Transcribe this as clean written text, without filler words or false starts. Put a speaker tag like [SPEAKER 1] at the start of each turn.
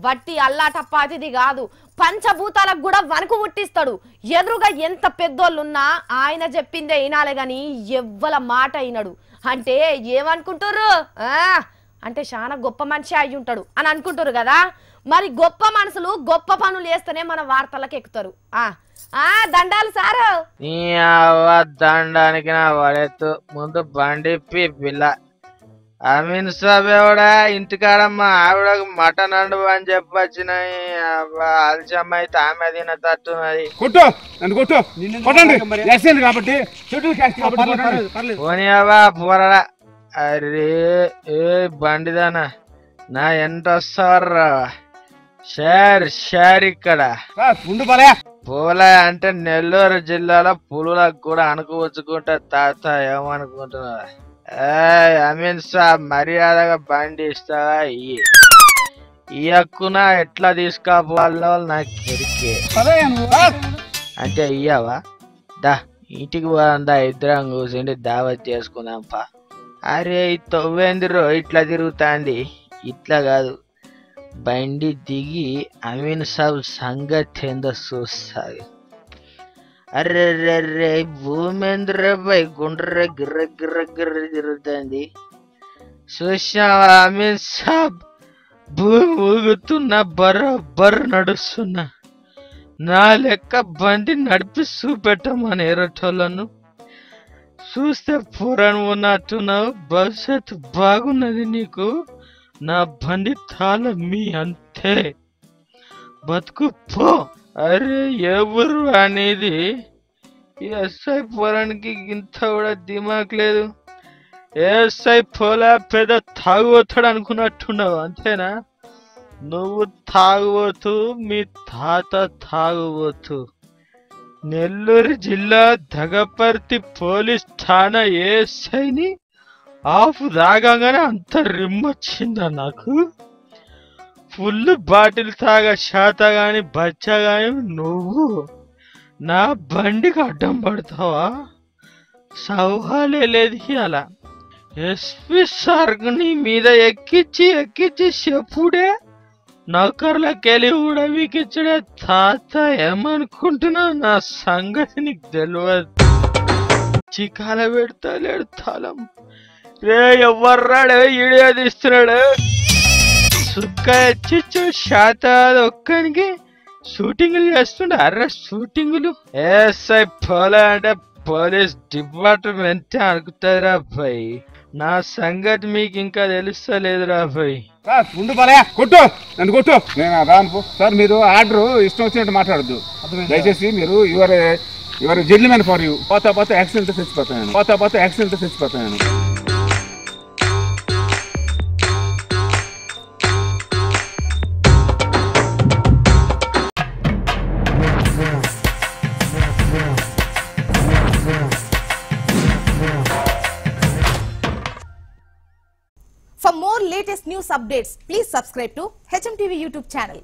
[SPEAKER 1] వట్టి అల్లాటప్పాతిది కాదు, పంచభూతాలకు కూడా వణుకు పుట్టిస్తాడు. ఎదురుగా ఎంత పెద్దోళ్ళున్నా ఆయన చెప్పిందే వినాలి గాని ఎవ్వల మాట అయినడు. అంటే ఏమనుకుంటారు, అంటే చాలా గొప్ప మనిషి అయి ఉంటాడు అని అనుకుంటారు కదా. మరి గొప్ప మనసులు గొప్ప పనులు చేస్తేనే మన వార్తలకు ఎక్కుతారు. దండాలు సారు.
[SPEAKER 2] నీ దండానికి నా పడేత్తు ముందు బండి పిల్ల అమీన్ సాబ్ ఎవడా ఇంటికాడ మా ఆవిడకు మటన్ అండు అని చెప్పొచ్చిన అలసమ్మ అయితే ఆమె తిన తట్టున్నది. పోనీవా పోరడా. అరే ఏ బండిదానా నా ఎంత వస్తావర్రా షేర్ ఇక్కడ పోలే అంటే నెల్లూరు జిల్లాలో పులులకు కూడా అనుకోవచ్చుకుంటా తాత ఏమనుకుంటున్నా. అమీన్ సాబ్ మర్యాదగా బండి ఇస్తావా? ఇయ్యక్కున ఎట్లా తీసుకపోవాలో నాకు ఎరికే. అంటే ఇయ్యవా? దా ఇంటికి పోదా, ఇద్దరం కూర్చుండి దావత్ చేసుకుందాంపా. అరే తవ్వేందిరో ఇట్లా తిరుగుతాంది. ఇట్లా కాదు, బండి దిగి అమీన్ సాబ్ సంగతి ఏందో చూస్తాది. అర్రెర్రెర్రే భూమేంద్ర పై గుండ్ర గిర్ర గిర్ర గిర్ర తిరుగుతుంది. చూసావా అమీన్ సాబ్, భూమి ఊగుతున్నా బరోబర్ నడుస్తున్నా. నా లెక్క బండి నడిపి చూపెట్టమని ఎరటోళ్ళను చూస్తే పురాణం ఉన్నట్టున్నావు. భవిష్యత్తు బాగున్నది నీకు. నా బండి తాళం మీ అంతే, బతుకు పో. అరే ఎవరు అనేది ఎస్ఐ పోరానికి ఇంత కూడా దిమాక్ లేదు. ఎస్ఐ పోలా పెద్ద తాగుబోతాడు అనుకున్నట్టున్నావు అంతేనా? నువ్వు తాగుబోతు, మీ తాత తాగుబోతు. నెల్లూరు జిల్లా దగపర్తి పోలీస్ ఠాణా ఎస్ఐని ఆఫ్ రాగానే అంత రిమ్మొచ్చిందా నాకు? ఫుల్ బాటిల్ తాగా శాత గాని బచ్చా గాని నువ్వు నా బండికి అడ్డం పడతావా? సవాలే లేదు. అలా ఎస్పీ సార్ నీ మీద ఎక్కించి చెప్పుడే నౌకర్లకెళ్ళి కూడా వీకిచ్చుడే. తాత ఏమనుకుంటున్నావు? నా సంగతి నీకు తెలియదు. చికాల పెడతా లేడు తాళం. రే ఎవర్రాడు వీడియో తీస్తున్నాడు? సుక్క ఎచ్చిచ్చు శాత ఒక్కనికి షూటింగ్లు చేస్తుండే. అర్రే షూటింగ్లు ఎస్ఐ పోలే అంటే పోలీస్ డిపార్ట్మెంట్ అనుకుంటారా భయ్? నా సంగతి మీకు ఇంకా తెలుస్తలేదురా భయ్.
[SPEAKER 3] కొట్టు నన్ను కొట్టు, నేను రాను సార్. మీరు ఆర్డర్ ఇష్టం వచ్చినట్టు మాట్లాడద్దు దయచేసి. మీరు యువర్ జెంటిల్మెన్ ఫర్ యూ. పోతా యాక్సిడెంట్ చచ్చిపోతాను.
[SPEAKER 4] For more latest news updates, please subscribe to HMTV YouTube channel.